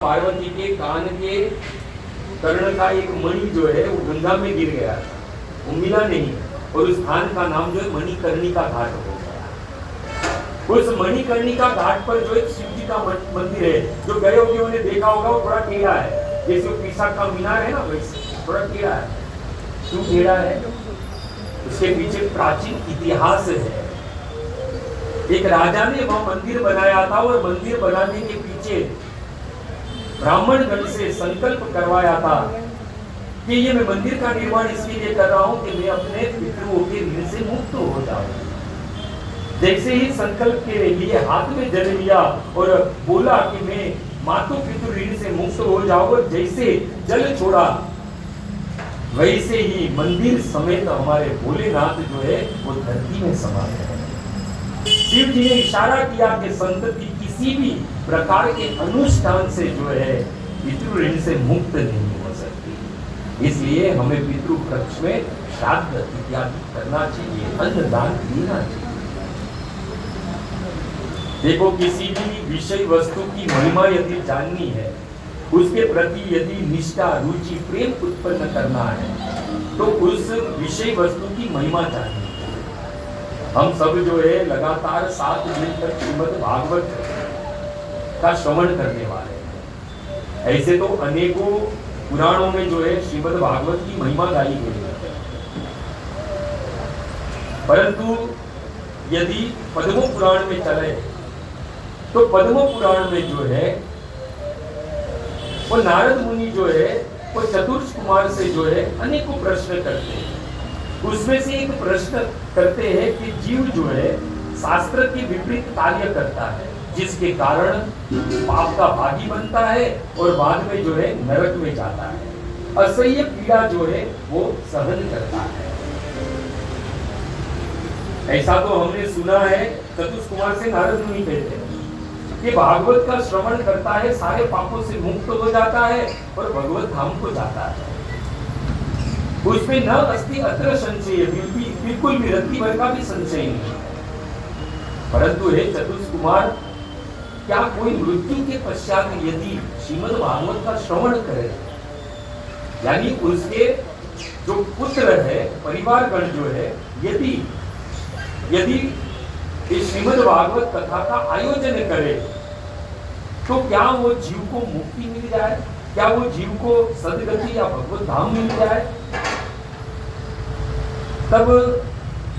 पार्वती के कान के कर्ण का एक मणि जो है वो गंगा में गिर गया था, वो मिला नहीं और उस स्थान का नाम जो है मणिकर्णिका घाट हो गया। उस मणिकर्णिका घाट पर जो एक शिव जी का मंदिर है, जो गए होंगे उन्हें देखा होगा, वो थोड़ा टेढ़ा है, जैसे पीसा का मीनार है ना वैसे थोड़ा टेढ़ा है। क्यों टेढ़ा है? उसके पीछे प्राचीन इतिहास है। एक राजा ने वहां मंदिर बनाया था और मंदिर बनाने के पीछे ब्राह्मण गण से संकल्प करवाया था कि ये मैं मंदिर का निर्माण इसके लिए कर रहा हूं कि मैं अपने पितरों के ऋण से मुक्त हो जाऊं। जैसे ही संकल्प के लिए हाथ में जल लिया और बोला कि मैं मातु पितृ ऋण से मुक्त हो जाऊं, और जैसे जल छोड़ा वैसे ही मंदिर समेत हमारे भोलेनाथ जो है वो धरती में समा गए। शिव जी ने इशारा किया कि संतति किसी भी प्रकार के अनुष्ठान से जो है पितृ ऋण से मुक्त नहीं हो सकती। इसलिए हमें पितृ पक्ष में श्राद्ध इत्यादि करना चाहिए, अन्नदान देना चाहिए। देखो, किसी भी विषय वस्तु की महिमा यदि जाननी है, उसके प्रति यदि निष्ठा, रुचि, प्रेम उत्पन्न करना है तो उस विषय वस्तु की महिमा जाननी है। हम सब जो है लगातार 7 दिन तक श्रीमद् भागवत का श्रवण करने वाले हैं। ऐसे तो अनेकों पुराणों में जो है श्रीमद् भागवत की महिमा गाई गई है, परंतु यदि पद्म पुराण में चले तो पद्म पुराण में जो है वो नारद मुनि जो है वो चतुर्थ कुमार से जो है अनेकों प्रश्न करते हैं। उसमें से एक प्रश्न करते हैं कि जीव जो है शास्त्र के विपरीत कार्य करता है, जिसके कारण पाप का भागी बनता है और बाद में जो है नरक में जाता है, असह्य पीड़ा जो है वो सहन करता है। ऐसा तो हमने सुना है, चतुर्थ कुमार से नारद मुनि कहते हैं कि भागवत का श्रवण करता है, सारे पापों से मुक्त हो जाता है और भगवत धाम को जाता है। उसमें न अस्ति अत्र संशय, बिल्कुल भी रत्ती भर का भी संशय नहीं। परंतु हे चतुर्थ कुमार, क्या कोई मृत्यु के पश्चात यदि श्रीमद् भागवत का श्रवण करे, यानी उसके जो पुत्र है, परिवार गण जो है, यदि इस श्रीमद् भागवत कथा का आयोजन करे तो क्या वो जीव को मुक्ति मिल जाए? क्या वो जीव को सदगति या भगवत धाम मिल जाए? तब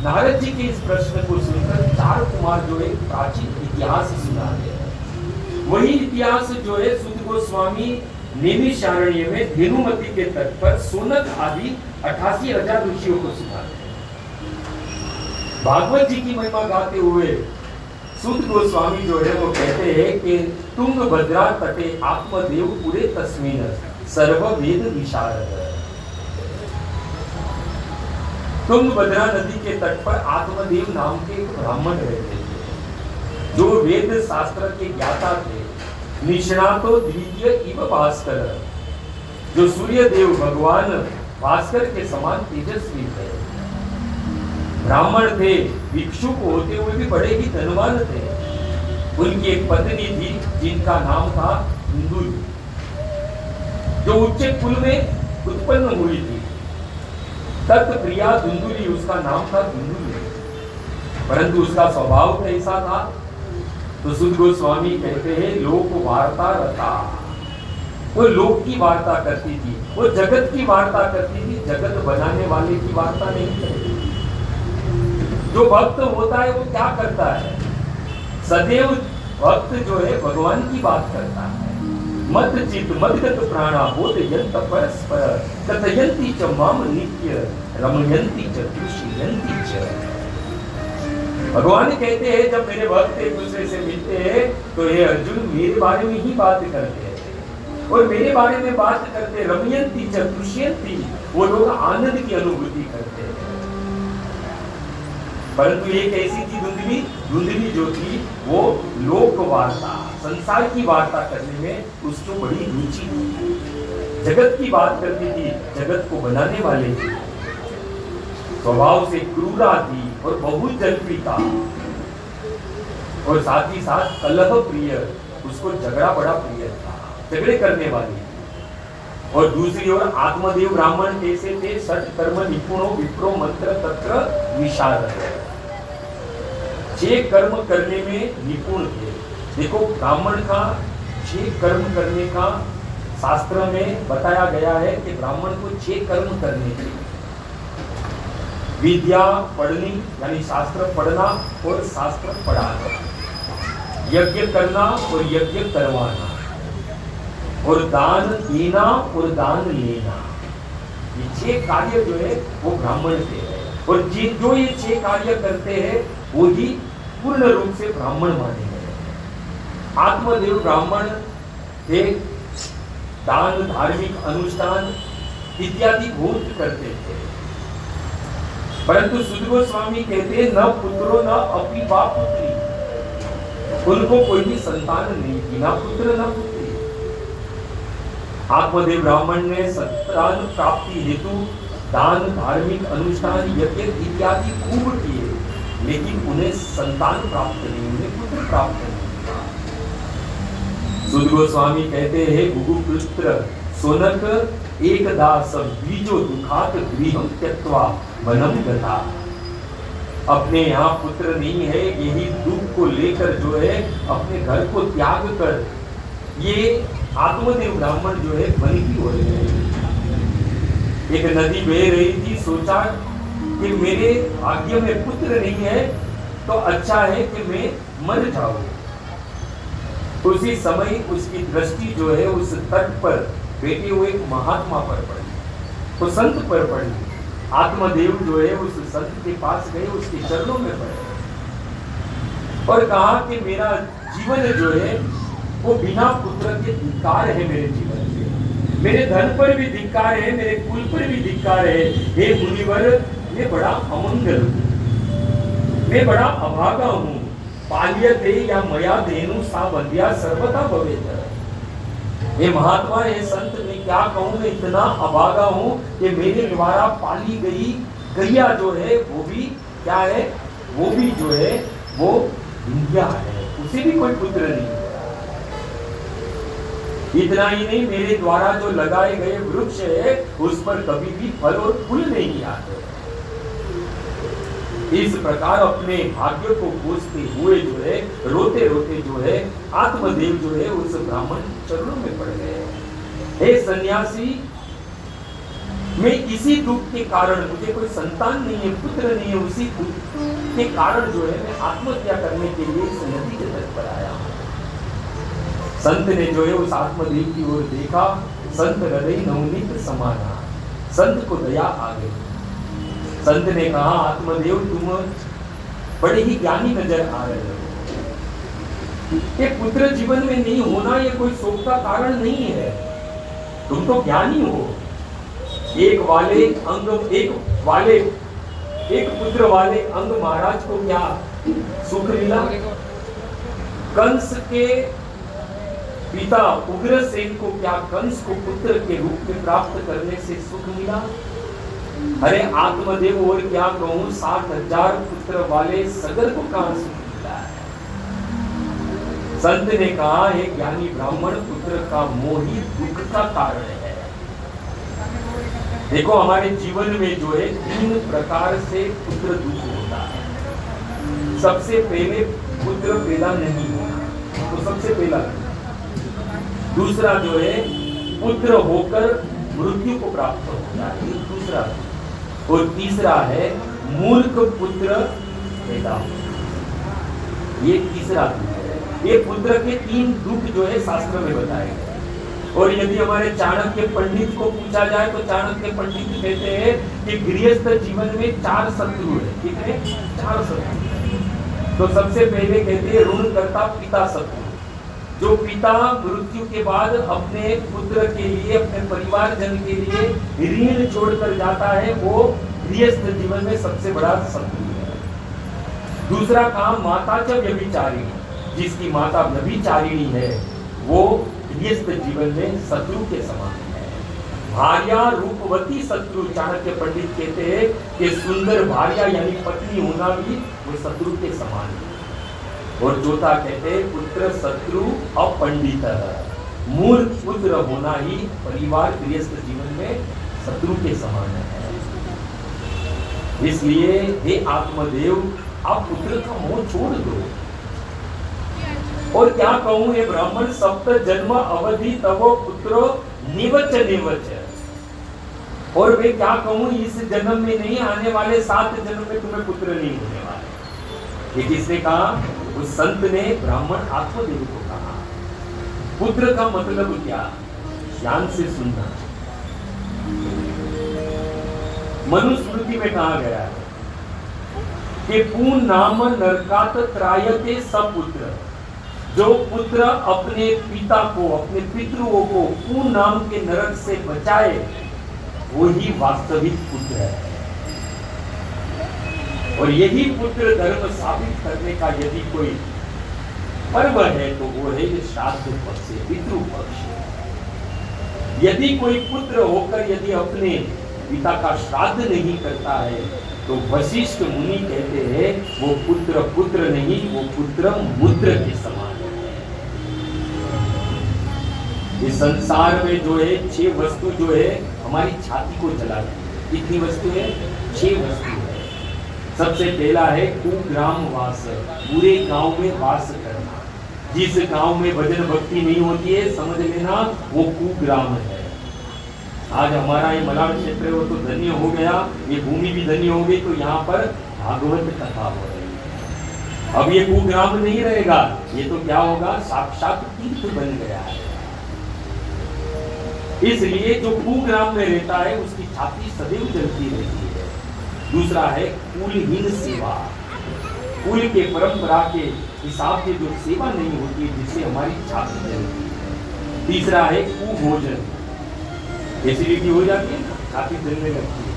नारद जी के इस प्रश्न को सुनकर 4 कुमार जो एक प्राचीन इतिहास सुनाते हैं। वही इतिहास जो है सुत गोस्वामी नैमिषारण्य में धेनुमती के तट पर सोनक आदि 88,000 ऋषियों को सुनाते हैं। भागवत जी की महिमा गाते हुए सुत गोस्वामी जो है वो कहते हैं कि तुंगभद्रा तटे आत्मदेव पुरे तस्मिन सर्व वेद विशारद। तुंगभद्रा नदी के तट पर आत्मदेव नाम के एक ब्राह्मण रहते थे, जो वेद शास्त्र के ज्ञाता थे, निष्णातो द्वितीय इव भास्कर, जो सूर्य देव भगवान भास्कर के समान तेजस्वी थे, ब्राह्मण थे, भिक्षुक होते हुए भी बड़े ही धनवान थे। उनकी एक पत्नी थी जिनका नाम था धुंधुली, जो उच्च कुल में उत्पन्न हुई थी। तत्प्रिया धुंधुली उसका नाम था धुंधुली, परंतु उसका स्वभाव कैसा था? तो सुत गोस्वामी कहते हैं लोक वार्ता रता, वो लोक की वार्ता करती थी, वो जगत की वार्ता करती थी, जगत बनाने वाले की वार्ता नहीं करती। जो भक्त होता है वो क्या करता है? सदैव भक्त जो है भगवान की बात करता है। मत चित मदगत प्राणा बोधयंत परस्पर कथयंती च माम नित्य रमयंती च तुष्यंती च। भगवान कहते हैं जब मेरे भक्त एक दूसरे से मिलते हैं तो हे अर्जुन मेरे बारे में ही बात करते हैं और मेरे बारे में बात करते, रमयंती च तुष्यंती, वो लोग आनंद की अनुभूति करते हैं। परंतु ये कैसी थी धुंधली? धुंधली जो थी वो लोक वार्ता, संसार की वार्ता करने में उसको बड़ी रुचि थी, जगत की बात करती थी, जगत को बनाने वाले थी। स्वभाव से क्रूरा थी और बहुत जलपीता, और साथ ही साथ कलह प्रिय, उसको झगड़ा बड़ा प्रिय था। झगड़े करने वाली। और दूसरी ओर आत्मदेव ब्राह्मण कैसे थे? सठ कर्म निपुणो विप्रो मंत्र तत्र विशारद, 6 कर्म करने में निपुण थे। देखो ब्राह्मण का 6 कर्म करने का शास्त्र में बताया गया है कि ब्राह्मण को 6 कर्म करने चाहिए। विद्या पढ़नी यानी शास्त्र पढ़ना और शास्त्र पढ़ाना, यज्ञ करना और यज्ञ करवाना, और दान देना और दान लेना। ये 6 कार्य जो है वो ब्राह्मण के है, और जो ये 6 कार्य करते हैं वो ही पूर्ण रूप से ब्राह्मण माने गए। आत्मदेव ब्राह्मण थे, दान धार्मिक अनुष्ठान इत्यादि बहुत करते थे। परंतु सुध गोस्वामी कहते न पुत्रो न अपि वा पुत्री, उनको कोई भी संतान नहीं थी, ना पुत्र न पुत्री। आत्मदेव ब्राह्मण ने संतान प्राप्ति हेतु दान धार्मिक अनुष्ठान यज्ञ इत्यादि खूब किए, लेकिन उन्हें संतान प्राप्त नहीं, उन्हें पुत्र प्राप्त नहीं। सुध गोस्वामी कहते हैं गुगुपुत्र सोनक एक दास बीजो दुखात गृहम त्यक्त्वा वनम गता। अपने यहाँ पुत्र नहीं है, यही दुख को लेकर जो है अपने घर को त्याग कर ये आत्मदेव ब्राह्मण जो है वन की ओर गए। एक नदी बह रही थी, सोचा कि मेरे भाग्य में पुत्र नहीं है तो अच्छा है कि मैं मर जाऊं। उसी समय उसकी दृष्टि जो है उस तट पर बैठे हुए एक महात्मा पर पड़ी, तो संत पर पड़ी। आत्मदेव जो है उस संत के पास गए, उसके चरणों में पड़े और कहा कि मेरा जीवन जो है वो बिना पुत्र के धिक्कार है, मेरे जीवन के, मेरे धन पर भी धिक्कार है, मेरे कुल पर भी धिक्कार है। हे मुनिवर, मैं बड़ा अमंगल हूँ, मैं बड़ा अभागा हूँ। पाल्यते या मया धेनु सा वंद्या सर्वथा भवेत। हे महात्मा, हे संत, मैं क्या कहूँ, मैं इतना अभागा हूँ कि मेरे द्वारा पाली गई गैया जो है वो भी क्या है, वो भी जो है वो विंध्या है, उसे भी कोई पुत्र नहीं। इतना ही नहीं, मेरे द्वारा जो लगाए गए वृक्ष है उस पर कभी भी फल और फूल नहीं आते। इस प्रकार अपने भाग्य को कोसते हुए जो है रोते रोते जो है आत्मदेव जो है उस ब्राह्मण चरणों में पड़ गए। हे सन्यासी, मैं इसी दुख के कारण, मुझे कोई संतान नहीं है, पुत्र नहीं है, उसी दुख के कारण जो है मैं आत्महत्या करने के लिए इस नदी के तट पर आया हूं। संत ने जो है उस आत्मदेव की ओर देखा, संत हृदय नवनीत समाना, संत को दया आ गई। संत ने कहा, आत्मदेव तुम बड़े ही ज्ञानी नजर आ रहे हो, ये पुत्र जीवन में नहीं होना ये कोई शोक का कारण नहीं है, तुम तो ज्ञानी हो। एक पुत्र वाले अंग महाराज को क्या सुख मिला? कंस के पिता उग्रसेन को क्या कंस को पुत्र के रूप में प्राप्त करने से सुख मिला? अरे आत्मदेव, और क्या कहूं, 60,000 पुत्र वाले सगर को कहां सुख मिला है? संत ने कहा, हे ज्ञानी ब्राह्मण, पुत्र का मोह ही दुख का कारण है। देखो हमारे जीवन में जो है 3 प्रकार से पुत्र दुख होता है। सबसे पहले पुत्र पैदा नहीं होना, तो सबसे पहला। दूसरा जो है पुत्र होकर मृत्यु को प्राप्त होता है, दूसरा। और तीसरा है मूर्ख पुत्र पैदा होना, ये तीसरा दुख है। ये पुत्र के 3 दुख जो है शास्त्र में बताए गए। और यदि हमारे चाणक्य पंडित को पूछा जाए तो चाणक्य पंडित कहते हैं कि गृहस्थ जीवन में 4 शत्रु है। कितने? 4 शत्रु। तो सबसे पहले कहते हैं ऋण करता पिता शत्रु, जो पिता मृत्यु के बाद अपने पुत्र के लिए, अपने परिवारजन के लिए ऋण छोड़कर जाता है, वो गृहस्थ जीवन में सबसे बड़ा शत्रु है। दूसरा काम माता च व्यभिचारिणी, जिसकी माता व्यभिचारिणी है वो गृहस्थ जीवन में शत्रु के समान है। भार्या रूपवती शत्रु, चाणक्य पंडित कहते हैं कि सुंदर भार्या यानी पत्नी होना भी वो शत्रु के समान है। और चौथा कहते हैं पुत्र शत्रु अपंडित, मूर्ख पुत्र होना ही परिवार गृहस्थ जीवन में शत्रु के समान है। इसलिए हे आत्मदेव, आप पुत्र का मोह छोड़ दो। और क्या कहूं, ये ब्राह्मण सप्त जन्म अवधि तवो पुत्रो निवच निवच। और वे क्या कहूं, इस जन्म में नहीं, आने वाले 7 जन्म में तुम्हें पुत्र नहीं होने वाले। ये किसने कहा? उस संत ने ब्राह्मण आत्मदेव को कहा। पुत्र का मतलब क्या? ध्यान से सुनना। मनुस्मृति में कहा गया है कि पूर्ण नाम नरकात त्रायते सपुत्र। जो पुत्र अपने पिता को, अपने पितृओं को पूर्ण नाम के नरक से बचाए, वो ही वास्तविक पुत्र है। और यही पुत्र धर्म साबित करने का यदि कोई पर्व है तो वो है ये श्राद्ध पक्ष, पितृ पक्ष। यदि कोई पुत्र होकर यदि अपने पिता का श्राद्ध नहीं करता है तो वशिष्ठ मुनि कहते हैं वो पुत्र पुत्र नहीं, वो पुत्र मूत्र के समान है। इस संसार में जो है 6 वस्तु जो है हमारी छाती को जलाती है। कितनी वस्तु है? 6 वस्तु है। सबसे पहला है कुग्राम वास, पूरे गांव में वास करना। जिस गांव में भजन भक्ति नहीं होती है, समझ लेना वो कुग्राम है। आज हमारा ये मलाड़ क्षेत्र है वो तो धन्य हो गया, ये भूमि भी धन्य हो गई, तो यहाँ पर भागवत कथा हो रही है। अब ये कुग्राम नहीं रहेगा, ये तो क्या होगा, साक्षात तीर्थ बन गया है। इसलिए जो कुग्राम में रहता है उसकी छाती सदैव जलती रहती है। दूसरा है कुलहीन सेवा, कुल के परंपरा के हिसाब से जो सेवा नहीं होती है जिससे हमारी छाती जलती है। तीसरा है कुभोजन, एसिडिटी हो जाती है, छाती जलने लगती है,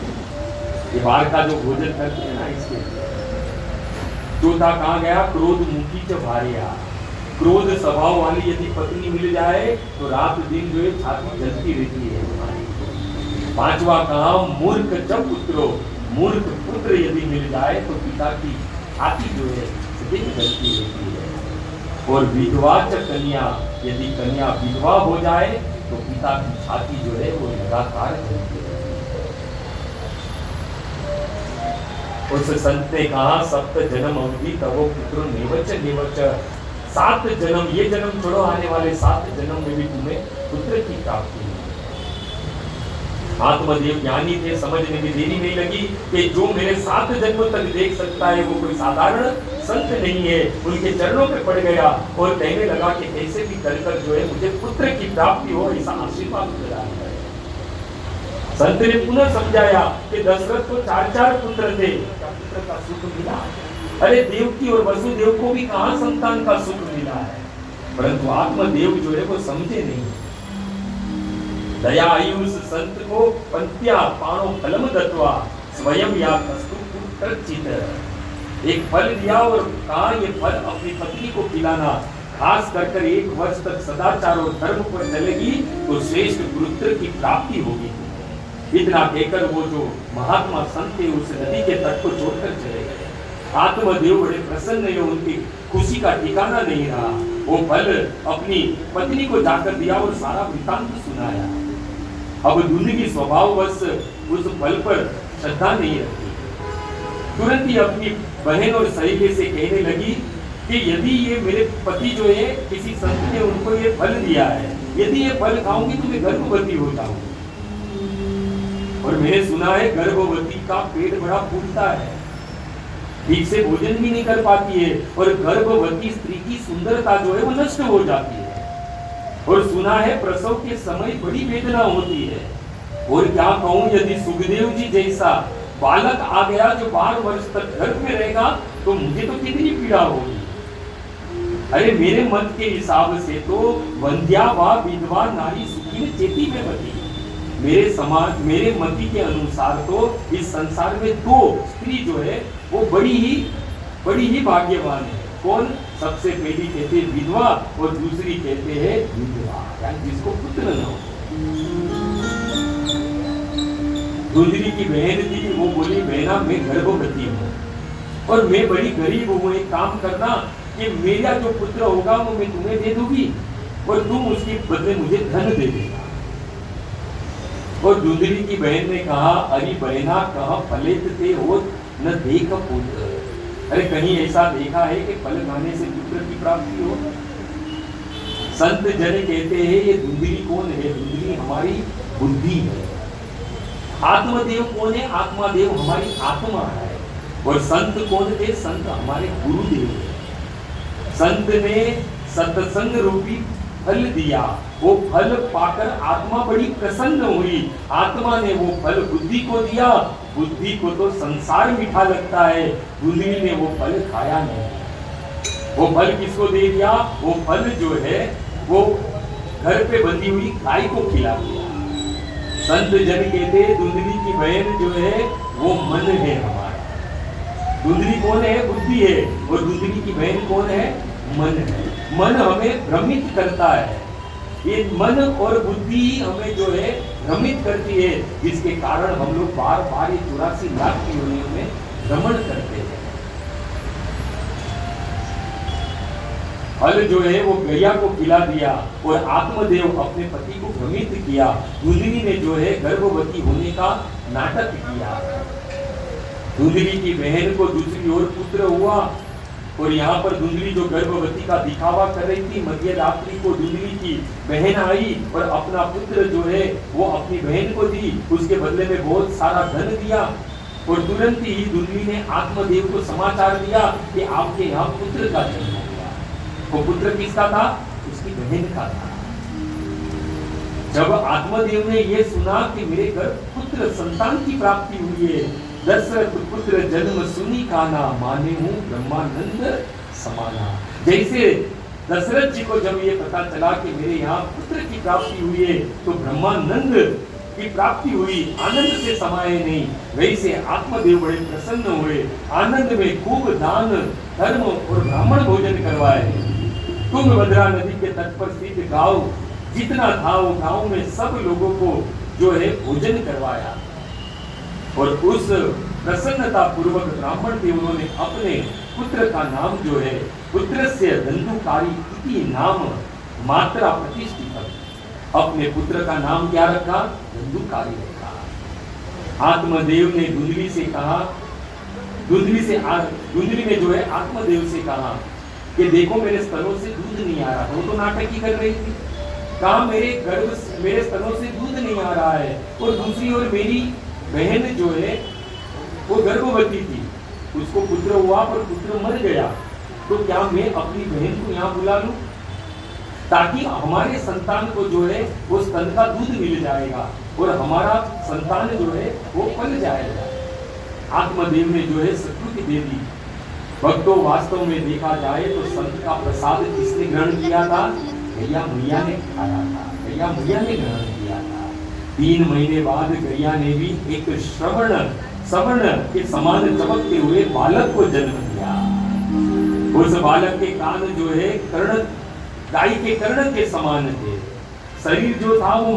ये बाहर का जो भोजन करते हैं ना इसके। चौथा कहा गया क्रोध मुखी च भार्या, क्रोध स्वभाव वाली यदि पत्नी मिल जाए तो रात दिन जो है छाती जलती रहती है हमारी। पांचवा कहा मूर्ख च पुत्रो, मूर्ख पुत्र यदि मिल जाए तो पिता की छाती जो है सदैव जलती रहती है। और विधवा च कन्या, यदि कन्या विधवा हो जाए तो पिता की छाती जो है वो लगातार जलती रहती है। उस संत ने कहा सप्त जन्म अवधि तवो पुत्रो निवच निवच, 7 जन्म, ये जन्म छोड़ो, आने वाले 7 जन्म में भी तुम्हें पुत्र की प्राप्ति है। आत्मदेव ज्ञानी थे, समझने में देरी नहीं लगी कि जो मेरे 7 जन्मों तक देख सकता है वो कोई साधारण संत नहीं है। उनके चरणों पे पड़ गया और कहने लगा कि कैसे भी कर जो है मुझे पुत्र की प्राप्ति हो, ऐसा आशीर्वाद प्रदान करें। संत ने पुनः समझाया कि दशरथ को 4 पुत्र थे, क्या पुत्र का सुख मिला? अरे देवकी और वसुदेव को भी कहां संतान का सुख मिला है, परंतु आत्मदेव जो है वो समझे नहीं। दया आई उस संत को पंत्या पाणो फलम दत्वा स्वयं या कस्तु पुत्रचित, एक फल दिया और कहा ये फल अपनी पत्नी को खिलाना, खास कर 1 वर्ष तक सदाचार और धर्म पर चलेगी तो श्रेष्ठ पुत्र की प्राप्ति होगी। इतना कहकर वो जो महात्मा संत थे उस नदी के तट को छोड़कर चले गए। आत्मदेव बड़े प्रसन्न है, उनकी खुशी का ठिकाना नहीं रहा। वो फल अपनी पत्नी को जाकर दिया और सारा वृत्तांत सुनाया। अब दुनिया की स्वभाववश उस फल पर श्रद्धा नहीं रखी, तुरंत ही अपनी बहन और सहेली से कहने लगी कि यदि ये मेरे पति जो है किसी संत ने उनको ये फल दिया है, यदि ये फल खाऊंगी तो मैं गर्भवती हो जाऊंगी। और मैंने सुना है गर्भवती का पेट बड़ा फूलता है, ठीक से भोजन भी नहीं कर पाती है, और गर्भवती स्त्री की सुंदरता जो है वो नष्ट हो जाती है। और सुना है प्रसव के समय बड़ी वेदना होती है। और क्या कहूं, यदि सुखदेव जी जैसा बालक आ गया जो 12 वर्ष तक गर्भ में रहेगा तो मुझे तो कितनी पीड़ा होगी। अरे मेरे मत के हिसाब से तो वंध्या व विधवा नारी सुखी चेती में बती। मेरे समाज, मेरे मति के अनुसार तो इस संसार में 2 स्त्री जो है वो बड़ी ही भाग्यवान है। कौन? सबसे पहली कहते हैं विधवा और दूसरी कहते हैं विधवा, यानी जिसको पुत्र न हो। दूसरी की बहन थी, वो बोली बहना मैं गर्भवती हूँ और मैं बड़ी गरीब हूँ, एक काम करना कि मेरा जो पुत्र होगा वो मैं तुम्हें दे दूंगी और तुम उसके बदले मुझे धन दे देना। और धुंधली की बहन ने कहा, अरे बहना कहा फलित थे हो न देख पुत्र। अरे कहीं ऐसा देखा है कि फल खाने से पुत्र की प्राप्ति हो? संत जन कहते हैं ये धुंधली कौन है? धुंधली हमारी बुद्धि है। आत्मदेव कौन है? आत्मादेव हमारी आत्मा है। और संत कौन थे? संत हमारे गुरुदेव है। संत ने सत्संग रूपी फल दिया, वो फल पाकर आत्मा बड़ी प्रसन्न हुई। आत्मा ने वो फल बुद्धि को दिया, बुद्धि को तो संसार मीठा लगता है, धुंधली ने वो फल खाया नहीं। वो फल किसको दे दिया? वो फल जो है वो घर पे बंधी हुई गाय को खिला दिया। संत जन कहते धुंधली की बहन जो है वो मन है हमारा। धुंधली कौन है? बुद्धि है। और धुंधली की बहन कौन है? मन है। मन हमें भ्रमित करता है। ये मन और बुद्धि हमें जो है भ्रमित करती है, जिसके कारण हम लोग बार बार ये 84 लाख की योनियों में भ्रमण करते हैं। फल जो है वो गैया को खिला दिया और आत्मदेव अपने पति को भ्रमित किया। धुंधली ने जो है गर्भवती होने का नाटक किया। धुंधली की बहन को दूसरी ओर पुत्र हुआ और यहाँ पर धुंधली जो गर्भवती का दिखावा कर रही थी, मध्य रात्रि को धुंधली की बहन आई और अपना पुत्र जो है वो अपनी बहन को दी। उसके बदले में बहुत सारा धन दिया और तुरंत ही धुंधली ने आत्मदेव को समाचार दिया कि आपके यहाँ पुत्र का जन्म हुआ। वो पुत्र किसका था? उसकी बहन का था। जब आत्मदेव ने ये सुना कि मेरे घर पुत्र संतान की प्राप्ति हुई है, दशरथ पुत्र जन्म सुनी काना, माने हूं ब्रह्मानंद समाना। जैसे दशरथ जी को जब ये पता चला कि मेरे यहाँ पुत्र की प्राप्ति हुई है तो ब्रह्मानंद की प्राप्ति हुई, आनंद से समाये नहीं, वैसे आत्मदेव बड़े प्रसन्न हुए। आनंद में खूब दान धर्म और ब्राह्मण भोजन करवाए। तुंगभद्रा नदी के तट पर स्थित गांव जितना था वो गांव में सब लोगों को जो है भोजन करवाया और उस प्रसन्नता पूर्वक ब्राह्मण देवों ने अपने पुत्र का नाम जो है पुत्रस्य धंधुकारी इति नाम मात्रा प्रतिष्ठित। अपने पुत्र का नाम क्या रखा? धंधुकारी रखा। आत्मदेव ने धुंधली से कहा, धुंधली ने जो है आत्मदेव से कहा कि देखो मेरे स्तनों से दूध नहीं आ रहा। वो तो नाटक ही कर रही थी, कहा मेरे स्तनों से दूध नहीं आ रहा है। और दूसरी ओर मेरी बहन जो है वो गर्भवती थी, उसको पुत्र हुआ पर पुत्र मर गया, तो क्या मैं अपनी बहन को यहाँ बुला लूं ताकि हमारे संतान को जो है वो स्तन का दूध मिल जाएगा और हमारा संतान जो है वो पल जाएगा। आत्मदेव ने जो है स्वीकृति दे दी। भक्तों वास्तव में देखा जाए तो संत का प्रसाद किसने ग्रहण किया था? गैया मैया ने खाया था, गैया मैया ने ग्रहण किया था। 3 महीने बाद गैया ने भी एक श्रवण के समान चमकते हुए बालक को जन्म दिया। उस बालक के कान जो है कर्ण गाय के कर्ण के समान थे। शरीर जो था वो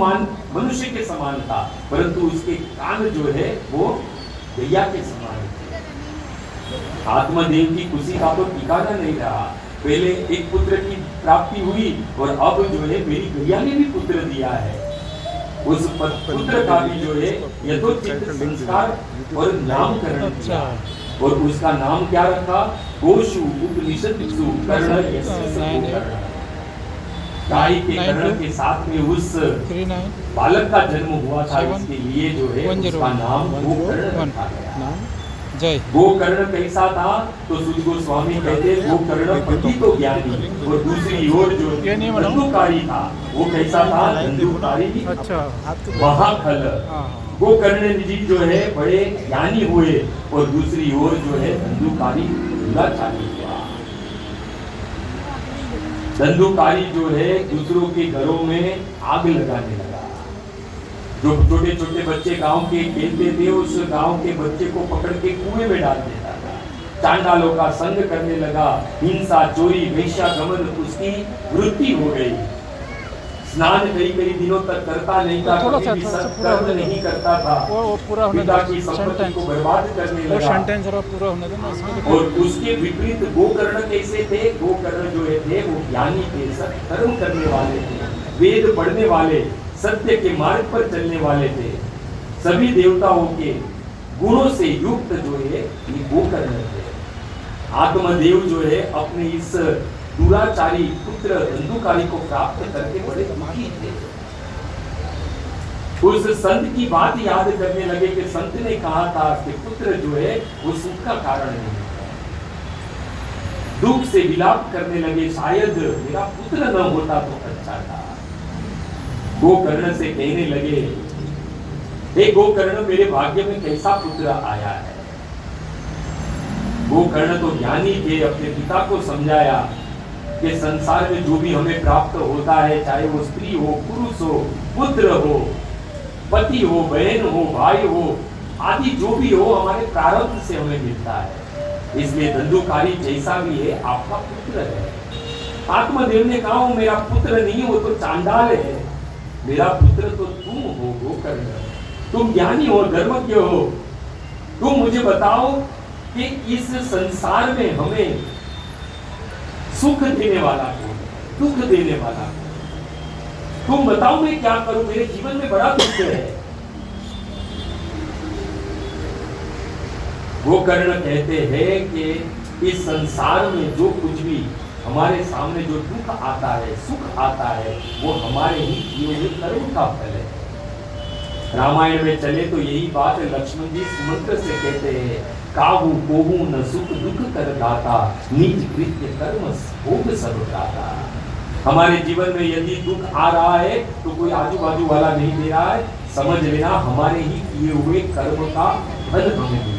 मनुष्य के समान था, परंतु उसके कान जो है वो गैया के समान थे। आत्मदेव की खुशी का तो ठिकाना नहीं रहा। पहले एक पुत्र की प्राप्ति हुई और अब जो है मेरी गैया ने भी पुत्र दिया है। उस पुत्र का भी जो है यथोचित संस्कार और नामकरण किया और उसका नाम क्या रखा? गोशु उपनिषदसु कर्ण यस्य। गाय के कर्ण के साथ में उस बालक का जन्म हुआ था, इसके लिए जो है उसका नाम गोकर्ण रखा गया। गोकर्ण कैसा था? तो सुध गोस्वामी कहते गोकर्ण पति तो ज्ञानी और दूसरी ओर जो धंधुकारी था वो कैसा था? धंधुकारी महाखल। गोकर्ण जी जो है बड़े ज्ञानी हुए और दूसरी ओर जो है धंधुकारी दुराचारी हुआ। धंधुकारी जो है दूसरों के घरों में आग लगाने लगा। जो छोटे छोटे बच्चे गांव के खेलते थे उस गांव के बच्चे को पकड़ के कुएं में डाल देता था। चांडालों का संग करने लगा। हिंसा चोरी वेश्यागमन उसकी वृत्ति हो गई। स्नान कई कई दिनों तक करता नहीं था, थोड़ा कभी सा भी थोड़ा सा सत्कर्म पूरा होने नहीं दो, करता था, वो पूरा होने पिता दो की संपत्ति सेंटेंस, को बर्बाद करने वो लगा। सेंटेंस जरा पूरा होने दो ना, इसमें लिखा और उसके विपरीत गोकर्ण कैसे थे? गोकर्ण जो थे वो ज्ञानी थे, सत्कर्म करने वाले थे, वेद पढ़ने वाले, सत्य के मार्ग पर चलने वाले थे, सभी देवताओं के गुणों से युक्त जो है ये गोकर्ण थे। आत्मदेव जो है अपने इस दुराचारी पुत्र धंधुकारी को प्राप्त करके बड़े दुखी थे। उस संत की बात याद करने लगे कि संत ने कहा था कि पुत्र जो है वो सुख का कारण नहीं है। दुख से विलाप करने लगे, शायद मेरा पुत्र न होता तो अच्छा था। गोकर्ण से कहने लगे, हे गोकर्ण, मेरे भाग्य में कैसा पुत्र आया है। गोकर्ण तो ज्ञानी थे, अपने पिता को समझाया कि संसार में जो भी हमें प्राप्त होता है, चाहे वो स्त्री हो, पुरुष हो, पुत्र हो, पति हो, बहन हो, भाई हो, आदि जो भी हो, हमारे प्रारब्ध से हमें मिलता है। इसलिए धंधुकारी जैसा भी है आपका पुत्र है। आत्मदेव ने कहा, वो मेरा पुत्र नहीं, वो तो चांडाल है, मेरा पुत्र तो तुम हो गोकर्ण। तुम ज्ञानी हो, धर्मज्ञ हो, तुम मुझे बताओ कि इस संसार में हमें सुख देने वाला कौन, दुख देने वाला कौन? तुम बताओ मैं क्या करूं, मेरे जीवन में बड़ा दुख है। गोकर्ण कहते हैं कि इस संसार में जो कुछ भी हमारे सामने जो दुख आता है, सुख आता है, वो हमारे ही किए हुए कर्म का फल है। रामायण में चले तो यही बात लक्ष्मण जी मंत्र से कहते हैं, काहू कोहू न सुख दुख कर दाता, निज कृत्य कर्म भोग सब दाता। हमारे जीवन में यदि दुख आ रहा है तो कोई आजू बाजू वाला नहीं दे रहा है, समझ लेना हमारे ही किए हुए कर्म का फल हमें